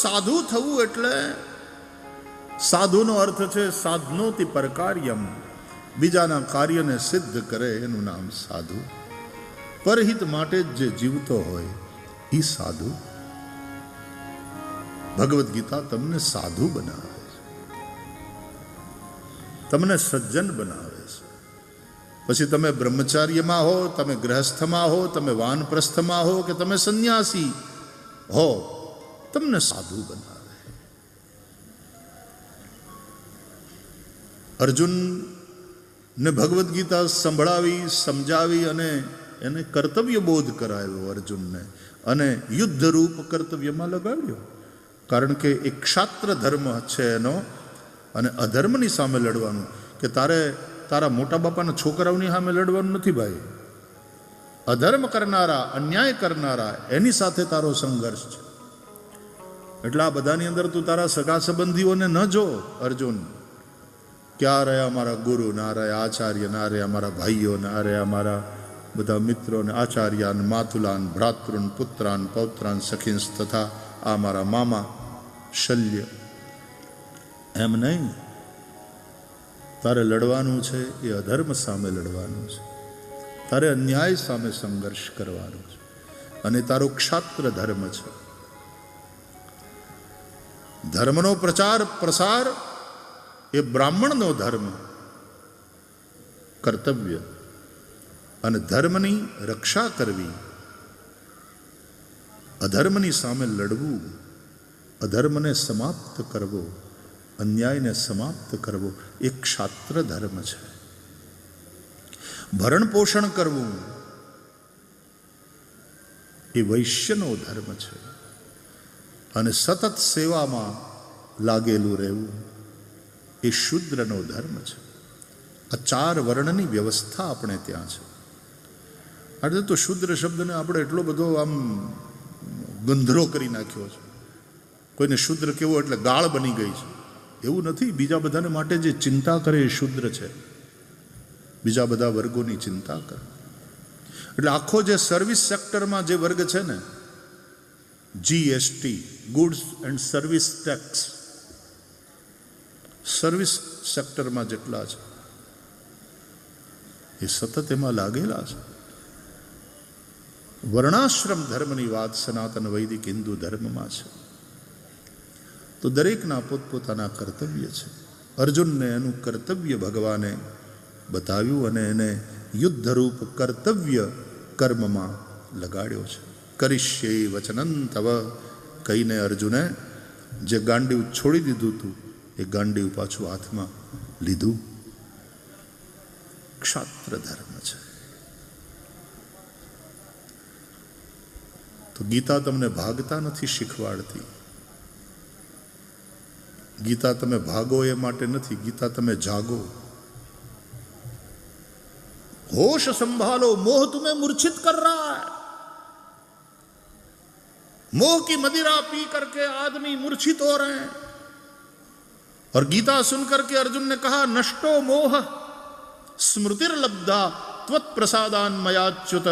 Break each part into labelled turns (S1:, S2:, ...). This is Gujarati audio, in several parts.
S1: સાધુ થવું એટલે સાધુનો અર્થ છે સાધનોતિ પરકાર્યમ, બીજાના કાર્યને સિદ્ધ કરે એનું નામ સાધુ. પરહિત માટે જ જે જીવતો હોય એ સાધુ. ભગવદ્ ગીતા તમને સાધુ બનાવે છે, તમને સજ્જન બનાવે છે. પછી તમે બ્રહ્મચાર્યમાં હો, તમે ગ્રહસ્થમાં હો, તમે વાનપ્રસ્થમાં હો કે તમે સંન્યાસી હો, તમને સાધુ બનાવે. અર્જુનને ભગવદ્ ગીતા સંભળાવી, સમજાવી અને એને કર્તવ્ય બોધ કરાવ્યો અર્જુનને, અને યુદ્ધ રૂપ કર્તવ્યમાં લગાડ્યો. કારણ કે એ ક્ષાત્ર ધર્મ છે એનો, અને અધર્મની સામે લડવાનું. કે તારે તારા મોટા બાપાના છોકરાઓની સામે લડવાનું નથી ભાઈ. અધર્મ કરનારા, અન્યાય કરનારા એની સાથે તારો સંઘર્ષ છે. એટલે આ બધાની અંદર તું તારા સગા સંબંધીઓને ન જો અર્જુન. ક્યાં રહ્યા મારા ગુરુ, ના રહ્યા આચાર્ય, ના રહ્યા મારા ભાઈઓ, ના રહ્યા મારા બધા મિત્રોને આચાર્યાન, માતુલાન, ભ્રાતૃન, પુત્રાન, પૌત્રાન, સખીંસ તથા આ મારા મામા શલ્ય. એમ નહીં, તારે લડવાનું છે એ અધર્મ સામે લડવાનું છે, તારે અન્યાય સામે સંઘર્ષ કરવાનો છે, અને તારો ક્ષાત્ર ધર્મ છે. ધર્મનો પ્રચાર પ્રસાર એ બ્રાહ્મણનો ધર્મ, કર્તવ્ય. અને ધર્મની રક્ષા કરવી, અધર્મની સામે લડવું, અધર્મને સમાપ્ત કરવો, અન્યાયને સમાપ્ત કરવો એ ક્ષાત્ર ધર્મ છે. ભરણ પોષણ કરવું એ વૈશ્યનો ધર્મ છે. અને સતત સેવામાં લાગેલું રહેવું એ શૂદ્રનો ધર્મ છે. આ ચાર વર્ણની વ્યવસ્થા આપણે ત્યાં છે. એટલે તો શૂદ્ર શબ્દને આપણે એટલો બધો આમ ગંધરો કરી નાખ્યો છે. કોઈને શૂદ્ર કેવો એટલે ગાળ બની ગઈ છે. એવું નથી. બીજા બધાને માટે જે ચિંતા કરે એ શૂદ્ર છે. બીજા બધા વર્ગોની ચિંતા કરે. એટલે આખો જે સર્વિસ સેક્ટરમાં જે વર્ગ છે ને, GST, goods and service tax, service સેક્ટરમાં જેટલા છે એ સતત એમાં લાગેલા છે. વર્ણાશ્રમ ધર્મની વાત સનાતન વૈદિક હિન્દુ ધર્મમાં છે. તો દરેકના પોતપોતાના કર્તવ્ય છે. અર્જુનને એનું કર્તવ્ય ભગવાને બતાવ્યું અને એને યુદ્ધરૂપ કર્તવ્ય કર્મમાં લગાડ્યો છે. કરીશ્યે વચનં તવ કહીને અર્જુને જે ગાંડીવ છોડી દીધું હતું એ ગાંડીવ પાછું હાથમાં લીધું. ક્ષાત્ર ધર્મ છે. તો ગીતા તમને ભાગતા નથી શીખવાડતી. ગીતા તમે ભાગો એ માટે નથી, ગીતા તમે જાગો. होश संभालो, मोह तुम्हें मूर्छित कर रहा है. मोह की मदिरा पी करके आदमी मूर्छित हो रहे हैं. और गीता सुनकर के अर्जुन ने कहा नष्टो मोह स्मृतिर्लब्धा त्वत् प्रसादान मयाच्युत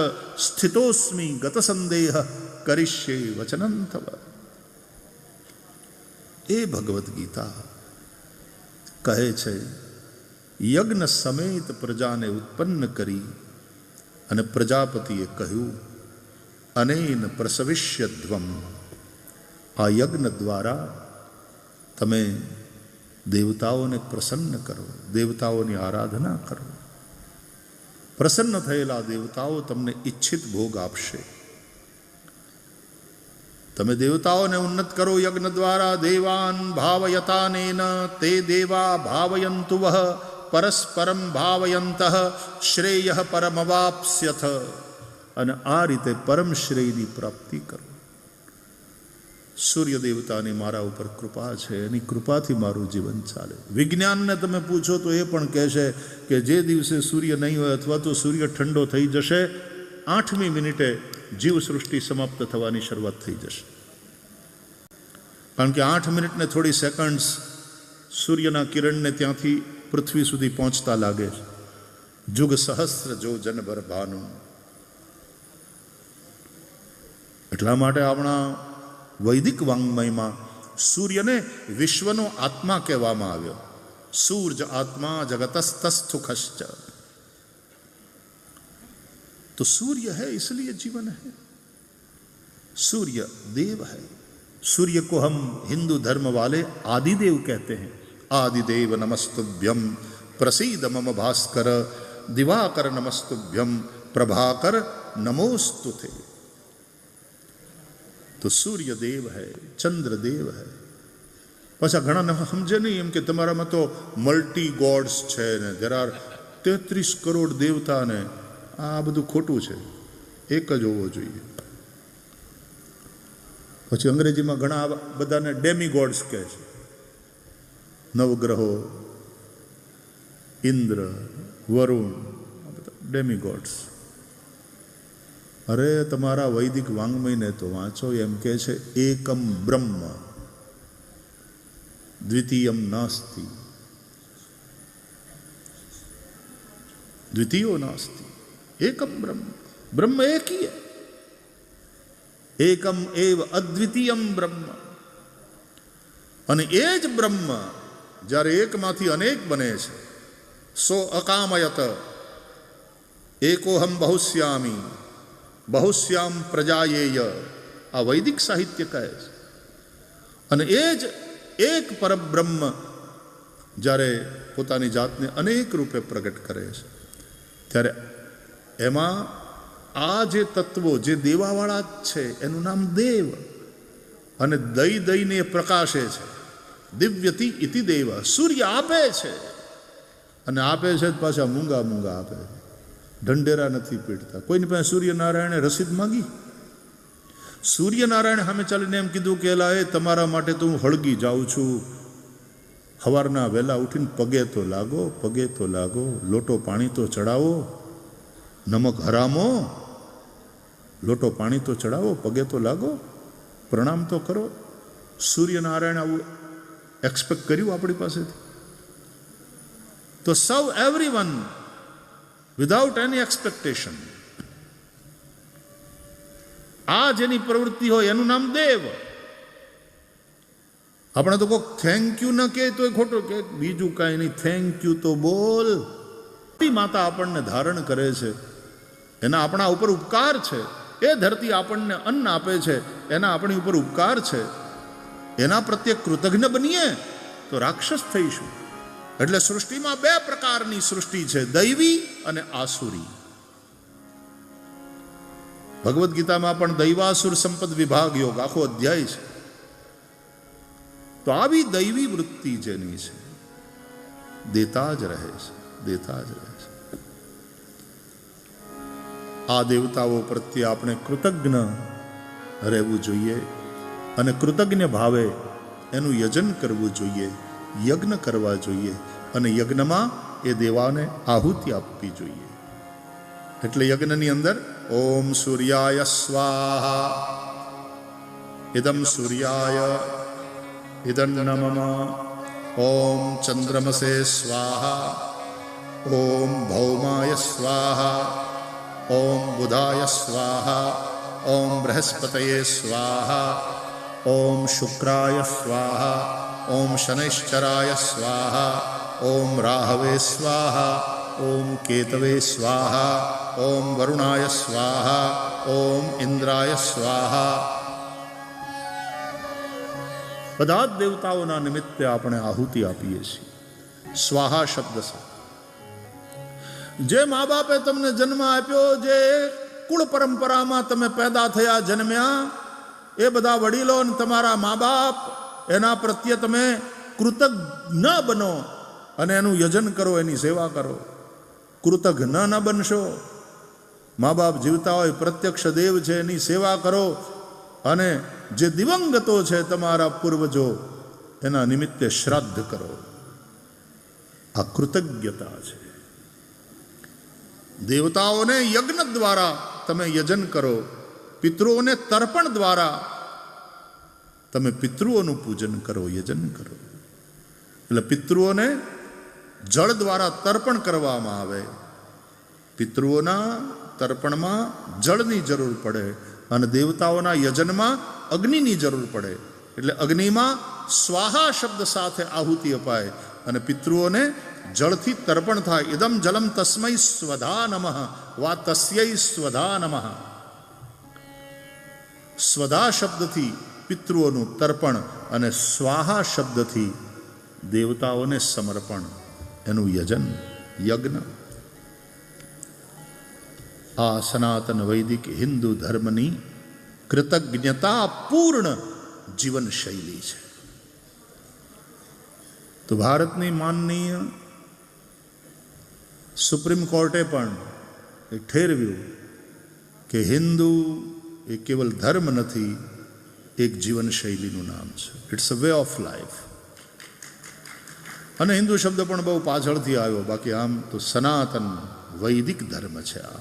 S1: स्थितोस्मि गत संदेह करिष्ये वचनं तव. એ ભગવદ્ ગીતા કહે છે યજ્ઞ સમેત પ્રજાને ઉત્પન્ન કરી અને પ્રજાપતિએ કહ્યું અનેન પ્રસવિષ્યધ્વમ. આ યજ્ઞ દ્વારા તમે દેવતાઓને પ્રસન્ન કરો, દેવતાઓની આરાધના કરો. પ્રસન્ન થયેલા દેવતાઓ તમને ઈચ્છિત ભોગ આપશે. તમે દેવતાઓને ઉન્નત કરો યજ્ઞ દ્વારા. દેવાન ભાવયતાનેન તે દેવા ભાવયંતુ વહ પરસ્પરમ ભાવયંતઃ શ્રેય પરમવાપ્સ્યથ. અને આ રીતે પરમ શ્રેયની પ્રાપ્તિ કરો. સૂર્ય દેવતાની મારા ઉપર કૃપા છે, એની કૃપાથી મારું જીવન ચાલે. વિજ્ઞાનને તમે પૂછો તો એ પણ કહેશે કે જે દિવસે સૂર્ય નહીં હોય અથવા તો સૂર્ય ઠંડો થઈ જશે, 8મી મિનિટે જીવ સૃષ્ટિ સમાપ્ત થવાની શરૂઆત થઈ જશે. કારણ કે 8 મિનિટ ને થોડી સેકન્ડ્સ સૂર્યના કિરણને ત્યાંથી પૃથ્વી સુધી પહોંચતા લાગે છે. જુગ સહસ્ર જો જનભર ભાનુ. એટલા માટે આપણા વૈદિક વાંગ્મયમાં સૂર્યને વિશ્વનો આત્મા કહેવામાં આવ્યો. સૂર્ય આત્મા જગતસ્થુખશ્ચ. तो सूर्य है इसलिए जीवन है. सूर्य देव है. सूर्य को हम हिंदू धर्म वाले आदिदेव कहते हैं. आदिदेव नमस्तुभ्यम प्रसीद मम भास्कर दिवाकर नमस्तुभ्यम प्रभाकर नमोस्तुते. तो सूर्य देव है, चंद्र देव है. पाछा घણા સમજે નહીં એમ કે તમારામાં તો મલ્ટી ગોડ્સ છે ને દેર આર 33 કરોડ દેવતા ને આ બધું ખોટું છે. એક જ હોવો જોઈએ. પછી અંગ્રેજીમાં ઘણા બધાને ડેમી ગોડ્સ કહે છે. નવગ્રહો, ઇન્દ્ર, વરુણ, ડેમી ગોડ્સ. અરે તમારા વૈદિક વાંગ્મયને તો વાંચો. એમ કહે છે એકમ બ્રહ્મ દ્વિતીયમ નાસ્તિ. દ્વિતીયો નાસ્તિ. एकम ब्रह्म. ब्रह्म एक ही है. एकम एव अद्वितीयम ब्रह्म. અને એ જ બ્રહ્મ જ્યારે એકમાંથી અનેક બને છે. સો અકામયત એકોહમ બહુશ્યામી બહુશ્યામ પ્રજાયેય. આ વૈદિક સાહિત્ય કહે છે. અને એ જ એક પરબ્રહ્મ જ્યારે પોતાની જાતને અનેક રૂપે પ્રગટ કરે છે ત્યારે એમાં આ જે તત્વો જે દેવાવાળા જ છે એનું નામ દેવ. અને દઈ દઈને પ્રકાશે છે. દિવ્યતિ ઇતિ દેવ. સૂર્ય આપે છે અને આપે છે પાછા મૂંગા મૂંગા આપે. ઢંઢેરા નથી પીડતા. કોઈની પાસે સૂર્યનારાયણે રસીદ માંગી? સૂર્યનારાયણ સામે ચાલીને એમ કીધું કે એલા એ તમારા માટે તો હું હળગી જાઉં છું. સવારના વહેલા ઉઠીને પગે તો લાગો, પગે તો લાગો, લોટો પાણી તો ચડાવો. નમક હરામો, લોટો પાણી તો ચડાવો, પગે તો લાગો, પ્રણામ તો કરો. સૂર્યનારાયણ આવું એક્સપેક્ટ કર્યું આપણી પાસેથી? તો સૌ એવરીવન વિધાઉટ એની એક્સપેક્ટેશન. આ જેની પ્રવૃત્તિ હોય એનું નામ દેવ. આપણે તો કોઈ થેન્ક યુ ન કહે તો ખોટું કે બીજું કાંઈ નહીં, થેન્ક યુ તો બોલ. માતા આપણને ધારણ કરે છે એના આપણા ઉપર ઉપકાર છે. એ ધરતી આપણને અન્ન આપે છે એના આપણી ઉપર ઉપકાર છે. એના પ્રત્યે કૃતજ્ઞ બનીએ તો રાક્ષસ થઈશું. એટલે સૃષ્ટિમાં બે પ્રકારની સૃષ્ટિ છે, દૈવી અને આસુરી. ભગવદ્ ગીતામાં પણ દૈવાસુર સંપદ વિભાગ યોગ આખો અધ્યાય છે. તો આવી દૈવી વૃત્તિ જેની છે દેતા જ રહે છે, દેતા જ રહે છે. આ દેવતાઓ પ્રત્યે આપણે કૃતજ્ઞ રહેવું જોઈએ અને કૃતજ્ઞ ભાવે એનું યજન કરવું જોઈએ, યજ્ઞ કરવા જોઈએ અને યજ્ઞમાં એ દેવાને આહુતિ આપવી જોઈએ. એટલે યજ્ઞની અંદર ઓમ સૂર્યાય સ્વાહા, ઇદમ સૂર્યાય ઇદમ નમઃ, ઓમ ચંદ્રમસે સ્વાહા, ઓમ ભૌમાય સ્વાહા, ઓમ બુધાય સ્વાહા, ઓમ બૃહસ્પતયે સ્વાહા, ઓમ શુક્રાય સ્વાહા, ઓમ શનૈશ્ચરાય સ્વાહા, ઓમ રાહવે સ્વાહા, ઓમ કેતવે સ્વાહા, ઓમ વરુણાય સ્વાહા, ઓમ ઇન્દ્રાય સ્વાહા. બધા જ દેવતાઓના નિમિત્તે આપણે આહુતિ આપીએ છીએ સ્વાહા શબ્દ છે. જે મા બાપે તમને જન્મ આપ્યો, જે કુળ પરંપરામાં તમે પેદા થયા, જન્મ્યા, એ બધા વડીલો અને તમારા મા બાપ, એના પ્રત્યે તમે કૃતજ્ઞ બનો અને એનું યજન કરો, એની સેવા કરો. કૃતજ્ઞ ન બનશો, મા બાપ જીવતા હોય, પ્રત્યક્ષ દેવ છે, એની સેવા કરો અને જે દિવંગતો છે તમારા પૂર્વજો એના નિમિત્તે શ્રાદ્ધ કરો. આ કૃતજ્ઞતા છે. દેવતાઓને યજ્ઞ દ્વારા તમે યજન કરો, પિતૃઓને તર્પણ દ્વારા તમે પિતૃઓનું પૂજન કરો, યજન કરો. એટલે પિતૃઓને જળ દ્વારા તર્પણ કરવામાં આવે. પિતૃઓના તર્પણમાં જળની જરૂર પડે અને દેવતાઓના યજનમાં અગ્નિની જરૂર પડે. એટલે અગ્નિમાં સ્વાહા શબ્દ સાથે આહુતિ અપાય અને પિતૃઓને જળથી તર્પણ થાય. ઇદમ જલમ તસ્મૈ સ્વધા નમઃ વા તસ્યૈ સ્વધા નમઃ. સ્વધા શબ્દથી પિતૃઓનું તર્પણ અને સ્વાહા શબ્દથી દેવતાઓને સમર્પણ, એનું યજ્ઞ. આ સનાતન વૈદિક હિન્દુ ધર્મની કૃતજ્ઞતા પૂર્ણ જીવન શૈલી છે. તો ભારતની માનનીય સુપ્રીમ કોર્ટે પણ એ ઠેરવ્યું કે હિન્દુ એ કેવલ ધર્મ નથી, એક જીવન શૈલીનું નામ છે. It's a way of life. અને હિન્દુ શબ્દ પણ બહુ પાછળથી આવ્યો, બાકી આમ તો સનાતન વૈદિક ધર્મ છે આ.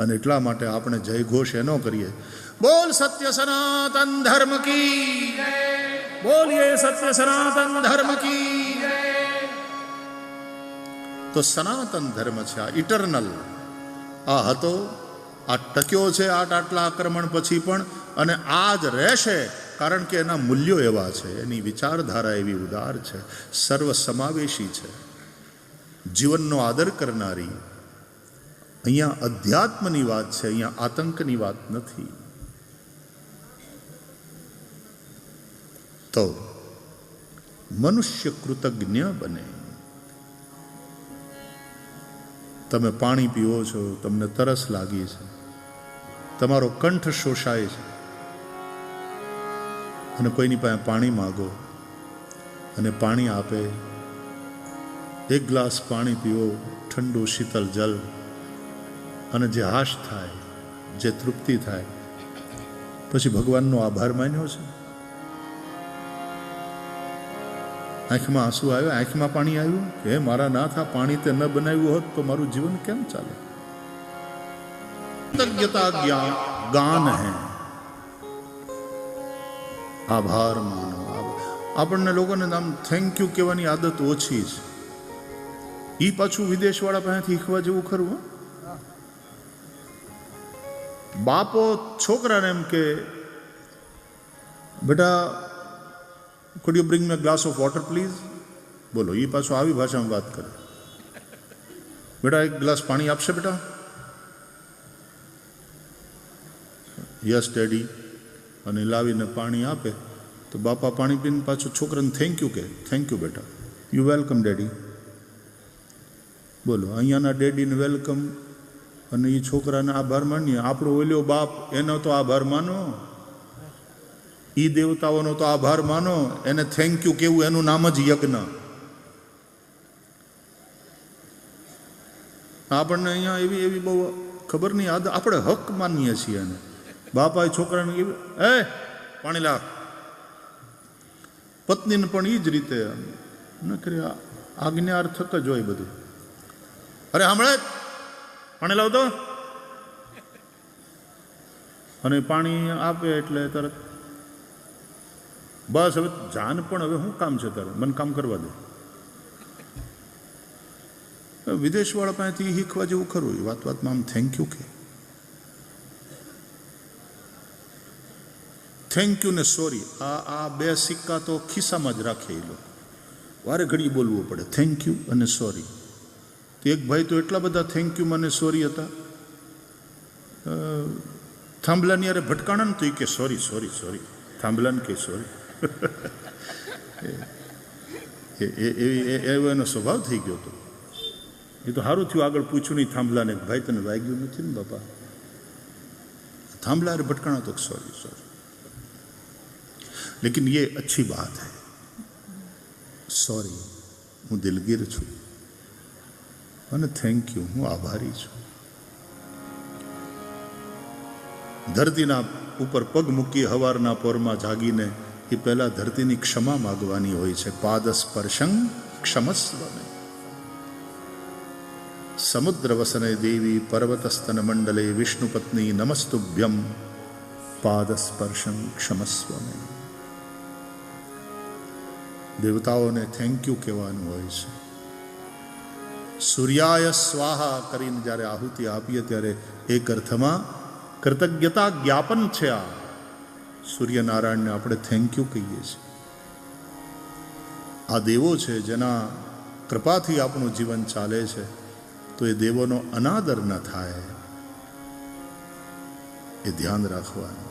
S1: અને એટલા માટે આપણે જય ઘોષ એનો કરીએ, બોલ સત્ય સનાતન ધર્મ કી, બોલીએ સત્ય સનાતન ધર્મ કી. તો સનાતન ધર્મ છે આ, ઇટરનલ. આ હતો, આ ટક્યો છે આટલા આક્રમણ પછી પણ, અને આ જ રહેશે, કારણ કે એના મૂલ્યો એવા છે, એની વિચારધારા એવી ઉદાર છે, સર્વસમાવેશી છે, જીવનનો આદર કરનારી. અહીંયા અધ્યાત્મની વાત છે, અહીંયા આતંકની વાત નથી. તો મનુષ્ય કૃતજ્ઞ બને. તમે પાણી પીવો છો, તમને તરસ લાગી છે, તમારો કંઠ શોષાય છે, અને કોઈની પાસે પાણી માગો અને પાણી આપે. એક ગ્લાસ પાણી પીવો, ઠંડુ શીતલ જલ, અને જે હાશ થાય, જે તૃપ્તિ થાય, પછી ભગવાનનો આભાર માન્યો છે. આંખમાં આંસુ આવ્યા, આંખમાં પાણી આવ્યું કે મારા નાથ આ પાણી તે ન બનાવ્યું હોત તો મારું જીવન કેમ ચાલે. કૃતજ્ઞતા ગાન હૈ, આભાર માનો. આપણને લોકોને આમ થેન્ક યુ કહેવાની આદત ઓછી છે. એ પાછું વિદેશવાળા પાસેથી શીખવા જેવું ખરું. બાપો છોકરાને એમ કે બેટા could you bring me a glass of water please? બોલો, એ પાછો આવી ભાષામાં વાત કરે. બેટા એક ગ્લાસ પાણી આપશે બેટા? Yes daddy. અને લાવીને પાણી આપે તો બાપા પાણી પીને પાછું છોકરાને થેન્ક યુ કે, થેન્ક યુ બેટા, યુ વેલકમ ડેડી. બોલો, અહીંયાના ડેડીને વેલકમ અને એ છોકરાને આભાર માનીએ. આપણો ઓલ્યો બાપ, એનો તો આભાર માનો, એ દેવતાઓનો તો આભાર માનો, એને થેન્ક યુ કેવું એનું નામ જ યજ્ઞ. આપણને અહીંયા એવી બહુ ખબર નહીં, આપણે હક માનીએ છીએ એને. બાપા એ છોકરાને એ પાણી લાવ. પત્નીને પણ એ જ રીતે ન કરી, આજ્ઞાર્થક જ હોય બધું. અરે હમણાં પાણી લાવતો, અને પાણી આપે એટલે તરત બસ હવે જાન પણ હવે શું કામ છે તારે, મને કામ કરવા દે. વિદેશવાળા પાસેથી શીખવા જેવું ખરું. એ વાતમાં આમ થેન્ક યુ કે, થેન્ક યુ ને સોરી, આ બે સિક્કા તો ખિસ્સામાં જ રાખે એ લોકો. વારે ઘડી બોલવું પડે, થેન્ક યુ અને સોરી. તો એક ભાઈ તો એટલા બધા થેન્ક યુ મને સોરી હતા, થાંભલાની યારે ભટકાણા ને તો એ કે સોરી સોરી સોરી, થાંભલાને કે સોરી. એવો એનો સ્વભાવ થઈ ગયો હતો. એ તો સારું થયું આગળ પૂછ્યું નહીં થાંભલાને, ભાઈ તને વાગ્યું નથી ને બાપા? થાંભલા ભટકાણા તો सॉरी सॉरी, लेकिन ये अच्छी बात है, सॉरी હું દિલગીર છું અને થેન્ક યુ હું આભારી છું. ધરતીના ઉપર પગ મૂકી હવારના પોરમાં જાગીને એ પહેલા ધરતીની ક્ષમા માગવાની હોય છે. પાદ સ્પર્શં ક્ષમસ્વ મે સમુદ્ર વસને દેવી પર્વતસ્તન મંડલે વિષ્ણુ પત્ની નમસ્તુભ્યમ પાદ સ્પર્શં ક્ષમસ્વ મે. દેવતાઓને થેન્ક યુ કહેવાનું હોય છે. સૂર્યાય સ્વાહા કરીને જ્યારે આહુતિ આપીએ ત્યારે એક અર્થમાં કૃતજ્ઞતા જ્ઞાપન છે. આ સૂર્યનારાયણને આપણે થેન્ક યુ કહીએ છીએ. આ દેવો છે જેના કૃપાથી આપણું જીવન ચાલે છે, તો એ દેવોનો અનાદર ન થાય એ ધ્યાન રાખવાનું.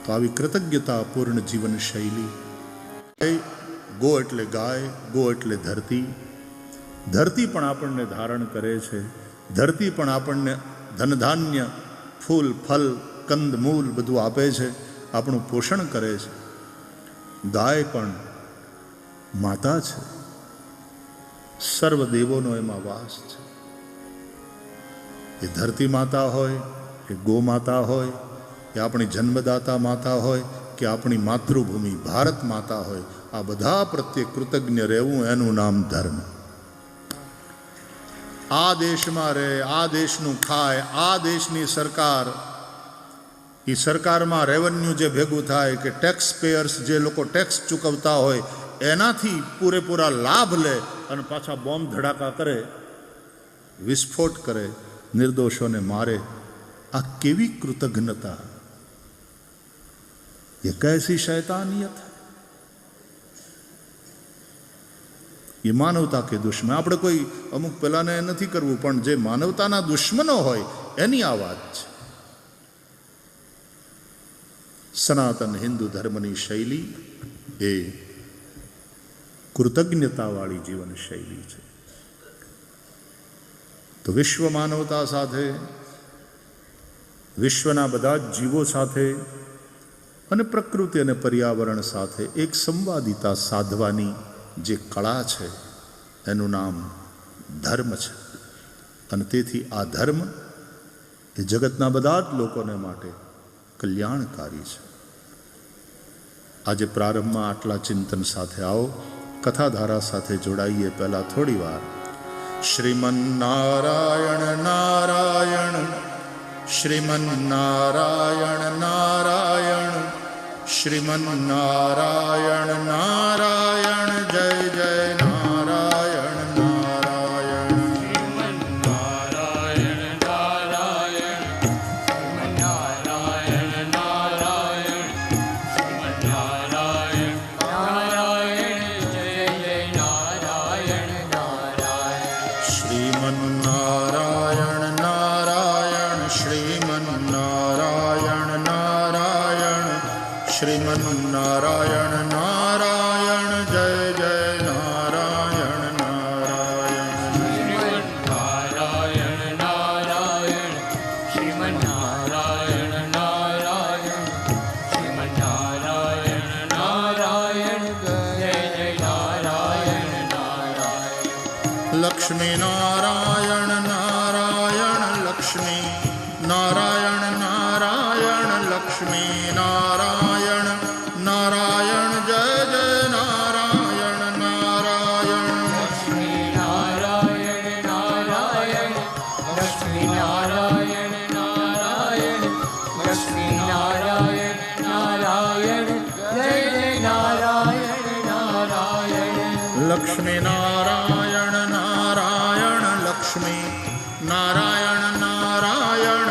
S1: તો આવી કૃતજ્ઞતાપૂર્ણ જીવન શૈલી. ગો એટલે ગાય, ગો એટલે ધરતી. ધરતી પણ આપણને ધારણ કરે છે, ધરતી પણ આપણને ધનધાન્ય, ફૂલ, ફલ, કંદ, મૂલ બધું આપે છે, આપણું પોષણ કરે છે. ગાય પણ માતા છે, સર્વ દેવોનો એમાં વાસ છે. એ ધરતી માતા હોય, એ ગો માતા હોય, એ આપણી જન્મદાતા માતા હોય કે આપણી માતૃભૂમિ ભારત માતા હોય, આ બધા પ્રત્યે કૃતજ્ઞ રહેવું એનું નામ ધર્મ. આ દેશમાં રહે, આ દેશનું ખાય, આ દેશની સરકાર, એ સરકારમાં રેવન્યુ જે ભેગું થાય કે ટેક્સ પેયર્સ જે લોકો ટેક્સ ચૂકવતા હોય એનાથી પૂરેપૂરા લાભ લે અને પાછા બોમ્બ ધડાકા કરે, વિસ્ફોટ કરે, નિર્દોષોને મારે. આ કેવી કૃતજ્ઞતા! ये कैसी शैतानियत है! ये मानवता के दुश्मन. આપણે કોઈ અમુક પેલાને નથી કરવું, પણ જે માનવતાના દુશ્મનો હોય એની આ વાત છે. સનાતન હિન્દુ ધર્મની શૈલી એ કૃતજ્ઞતાવાળી જીવન શૈલી છે. તો વિશ્વ માનવતા સાથે, વિશ્વના બધા જ જીવો સાથે અને પ્રકૃતિ અને પર્યાવરણ સાથે એક સંવાદિતા સાધવાની જે કળા છે એનું નામ ધર્મ છે. અને તેથી આ ધર્મ એ જગતના બધા જ લોકોને માટે કલ્યાણકારી છે. આજે પ્રારંભમાં આટલા ચિંતન સાથે આવો, કથાધારા સાથે જોડાઈએ. પહેલા થોડી વાર શ્રીમન્નારાયણ નારાયણ, શ્રીમન્નારાયણ નારાયણ, શ્રીમન્નારાયણ નારાયણ, જય જય નારાયણ નારાયણ.
S2: શ્રીમન્નારાયણ નારાયણ, શ્રીમન્નારાયણ નારાયણ, શ્રીમન્નારાયણ નારાયણ, જય જય નારાયણ નારાયણ.
S1: શ્રીમન્નારાયણ નારાયણ, શ્રીમન્નારાયણ નારાયણ, શ્રીમન્નારાયણ નારાયણ, જય જય નારાયણ નારાયણ.
S2: શ્રીમન્નારાયણ નારાયણ, શ્રીમન્નારાયણ નારાયણ, શ્રીમન્નારાયણ નારાયણ, જય જય નારાયણ નારાયણ.
S1: લક્ષ્મી નારાયણ નારાયણ, લક્ષ્મી નારાયણ નારાયણ, લક્ષ્મી નારાયણ નારાયણ, જય જય નારાયણ નારાયણ.
S2: લક્ષ્મી નારાયણ નારાયણ, લક્ષ્મી નારાયણ નારાયણ, લક્ષ્મી નારાયણ નારાયણ, જય જય નારાયણ નારાયણ.
S1: લક્ષ્મી નારાયણ નારાયણ, લક્ષ્મી નારાયણ નારાયણ,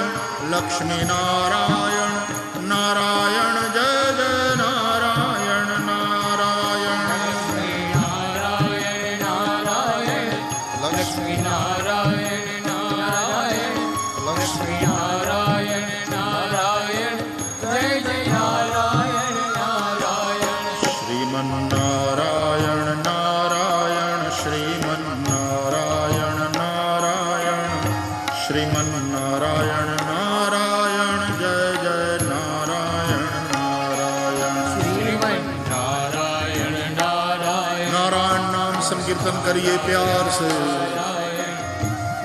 S1: લક્ષ્મી નારાયણ નારાયણ, જય જય નારાયણ નારાયણ.
S2: લક્ષ્મી નારાયણ નારાયણ, લક્ષ્મી નારાયણ નારાયણ, લક્ષ્મી નારાયણ નારાયણ, જય જય નારાયણ નારાયણ.
S1: શ્રીમન્નારાયણ નારાયણ, શ્રીમન્નારાયણ નારાયણ, શ્રીમન્નારાયણ નારાયણ, જય જય નારાયણ નારાયણ.
S2: શ્રીમન્નારાયણ નારાયણ
S1: नारायण नाम संकीर्तन करिए प्यार से.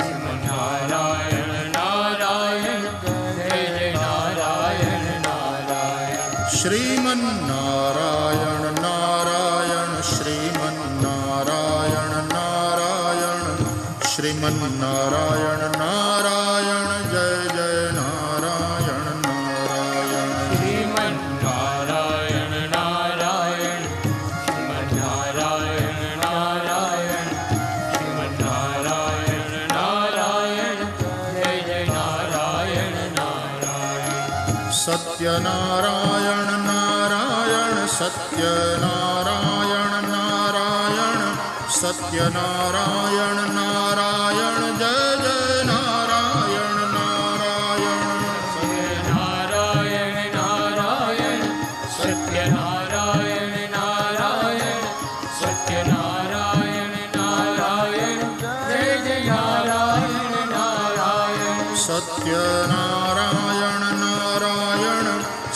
S2: શ્રીમન્નારાયણ નારાયણ, જય જય નારાયણ નારાયણ.
S1: श्रीमन्नारायण नारायण, श्रीमन्नारायण नारायण, श्रीमन्नारायण नारायण, जय जय नारायण नारायण.
S2: શ્રીમન્નારાયણ નારાયણ, શ્રીમન્નારાયણ નારાયણ, શ્રીમન્નારાયણ
S1: સત્યનારાયણ નારાયણ સત્યનારાયણ નારાયણ સત્યનારાયણ નારાયણ જય જય નારાયણ નારાયણ
S2: નારાયણ નારાયણ સત્યનારાયણ નારાયણ સત્યનારાયણ નારાયણ જય જય નારાયણ નારાયણ
S1: સત્યનારાયણ નારાયણ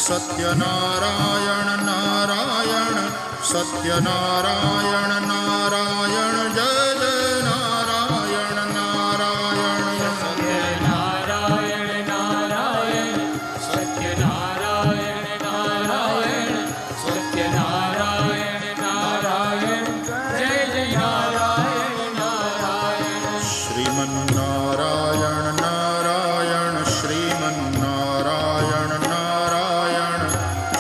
S1: સત્યનારાયણ નારાયણ સત્યનારાયણ નારાયણ જય જય નારાયણ નારાયણ
S2: નારાયણ નારાયણ સત્યનારાયણ નારાયણ સત્યનારાયણ નારાયણ જય જય નારાયણ નારાયણ
S1: શ્રીમન્નારાયણ નારાયણ શ્રીમન્નારાયણ નારાયણ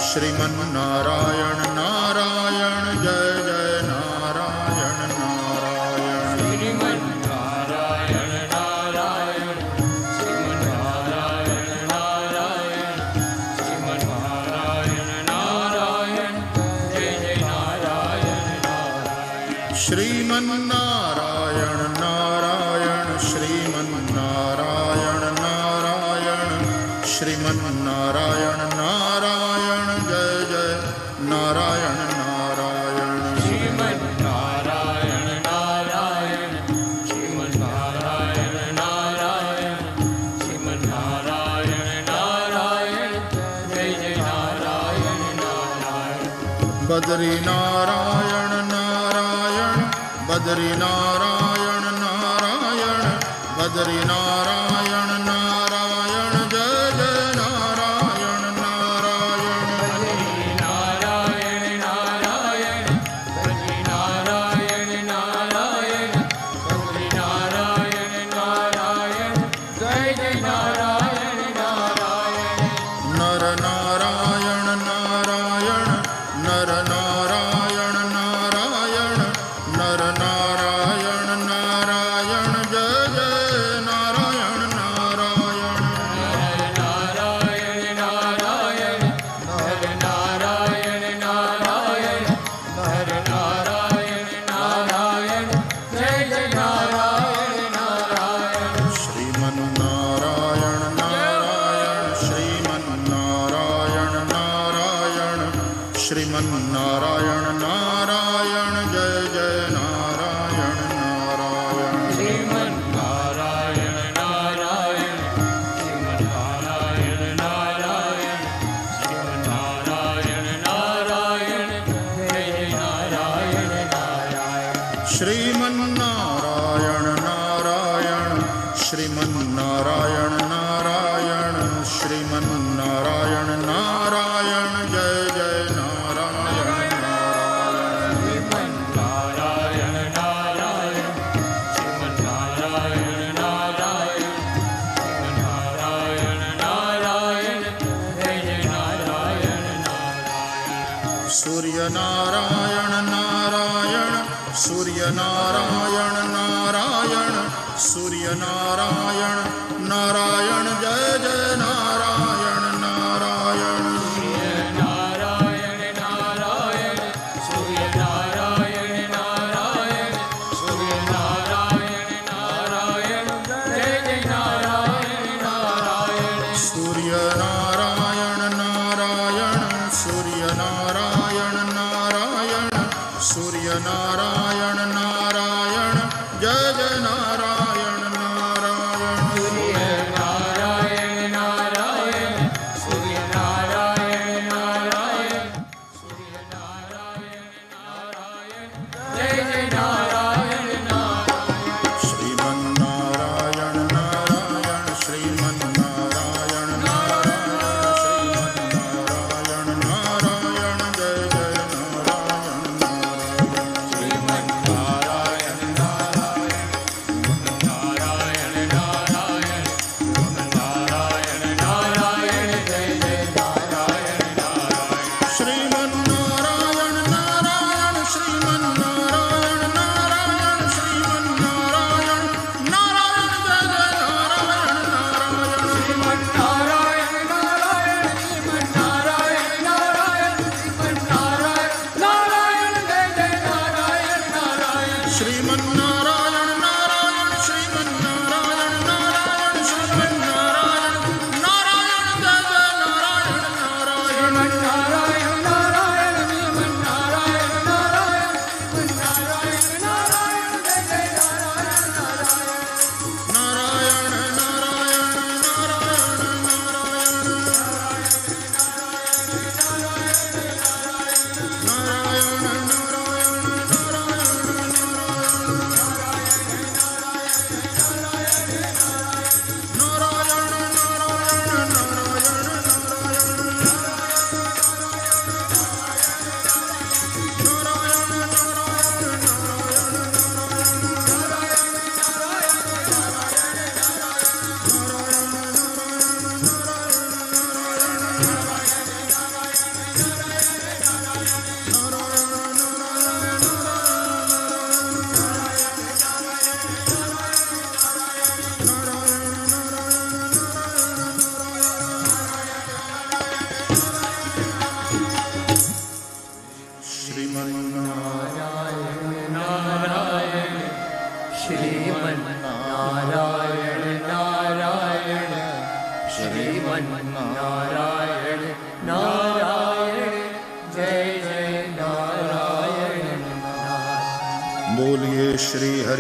S1: શ્રીમન્નારાયણ નારાયણ જય જય નારાયણ નારાયણ
S2: શ્રીમન્નારાયણ નારાયણ શ્રીમન્નારાયણ નારાયણ શ્રીમન્નારાયણ નારાયણ જય જય નારાયણ નારાયણ
S1: શ્રીમન્નારાયણ નારાયણ શ્રીમન્નારાયણ નારાયણ શ્રીમન્નારાયણ નારાયણ જય જય નારાયણ નારાયણ
S2: શ્રીમન્નારાયણ નારાયણ શ્રીમન્નારાયણ નારાયણ શ્રીમન્નારાયણ નારાયણ જય જય નારાયણ નારાયણ
S1: બદ્રીનારાયણ નારાયણ બદ્રીનારાયણ નારાયણ બદ્રીનારાયણ નારાયણ જય જય નારાયણ નારાયણ
S2: નારાયણ નારાયણ નારાયણ નારાયણ નારાયણ નારાયણ જય જય નારાયણ નારાયણ
S1: નર નારાયણ નારાયણ નર નારાયણ નારાયણ નર નારાયણ નારાયણ જય જય નારાયણ નારાયણ
S2: નારાયણ નારાયણ નારાયણ નારાયણ નારાયણ નારાયણ જય જય નારાયણ નારાયણ
S1: શ્રીમન્નારાયણ નારાયણ શ્રીમન્નારાયણ નારાયણ શ્રીમન્નારાયણ નારાયણ જય જય નારાયણ નારાયણ
S2: શ્રીમન્નારાયણ નારાયણ શ્રીમન્નારાયણ નારાયણ શ્રીમન્નારાયણ નારાયણ જય જય નારાયણ નારાયણ
S1: શ્રીમન્નારાયણ નારાયણ શ્રીમન્નારાયણ નારાયણ શ્રીમન્નારાયણ નારાયણ જય જય નારાયણ નારાયણ
S2: શ્રીમન્નારાયણ નારાયણ શ્રીમન્નારાયણ નારાયણ શ્રીમન્નારાયણ નારાયણ જય જય નારાયણ નારાયણ
S1: સૂર્યનારાયણ નારાયણ સૂર્યનારાયણ નારાયણ સૂર્યનારાયણ નારાયણ જય જય નારાયણ નારાયણ
S2: નારાયણ નારાયણ સૂર્યનારાયણ નારાયણ સૂર્યનારાયણ નારાયણ જય જય નારાયણ નારાયણ
S1: સૂર્યનારાયણ નારાયણ સૂર્યનારાયણ નારાયણ સૂર્યનારાયણ નારાયણ જય જય નારાયણ નારાયણ
S2: નારાયણ નારાયણ સૂર્યનારાયણ નારાયણ સૂર્યનારાયણ નારાયણ જય જય નારાયણ નારાયણ
S1: શ્રીમન્નારાયણ નારાયણ શ્રીમન્નારાયણ નારાયણ શ્રીમન્નારાયણ નારાયણ જય જય નારાયણ નારાયણ
S2: શ્રીમન્નારાયણ નારાયણ શ્રીમન્નારાયણ નારાયણ શ્રીમન્નારાયણ નારાયણ જય જય નારાયણ નારાયણ.
S1: બોલીએ શ્રી હરિ